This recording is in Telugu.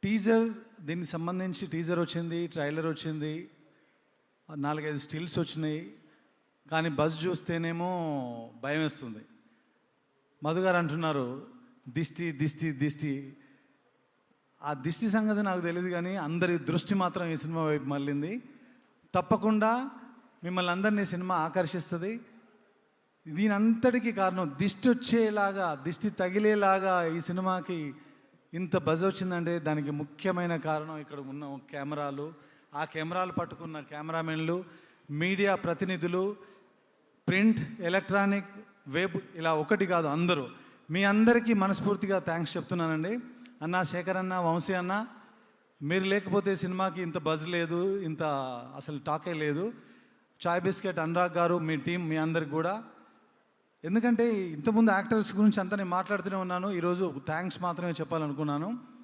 టీజర్, దీనికి సంబంధించి టీజర్ వచ్చింది, ట్రైలర్ వచ్చింది, 4-5 స్టిల్స్ వచ్చినాయి. కానీ బజ్ చూస్తేనేమో భయం వేస్తుంది. మధు గారు అంటున్నారు దిష్టి దిష్టి దిష్టి. ఆ దిష్టి సంగతి నాకు తెలియదు, కానీ అందరి దృష్టి మాత్రం ఈ సినిమా వైపు మళ్ళింది. తప్పకుండా మిమ్మల్ని అందరినీ సినిమా ఆకర్షిస్తుంది. దీని అంతటికీ కారణం దిష్టి వచ్చేలాగా, దిష్టి తగిలేలాగా ఈ సినిమాకి ఇంత బజ్ వచ్చిందంటే దానికి ముఖ్యమైన కారణం ఇక్కడ ఉన్న కెమెరాలు, ఆ కెమెరాలు పట్టుకున్న కెమెరామెన్లు, మీడియా ప్రతినిధులు, ప్రింట్, ఎలక్ట్రానిక్, వెబ్, ఇలా ఒకటి కాదు అందరూ. మీ అందరికీ మనస్ఫూర్తిగా థ్యాంక్స్ చెప్తున్నానండి. అన్న శేఖర్ అన్న, వంశీ అన్న, మీరు లేకపోతే సినిమాకి ఇంత బజ్ లేదు, ఇంత అసలు టాకే లేదు. చాయ్ బిస్కెట్ అనురాగ్ గారు, మీ టీం, మీ అందరికి కూడా. ఎందుకంటే ఇంతకుముందు యాక్టర్స్ గురించి అంతా నేను మాట్లాడుతూనే ఉన్నాను, ఈరోజు థ్యాంక్స్ మాత్రమే చెప్పాలనుకున్నాను.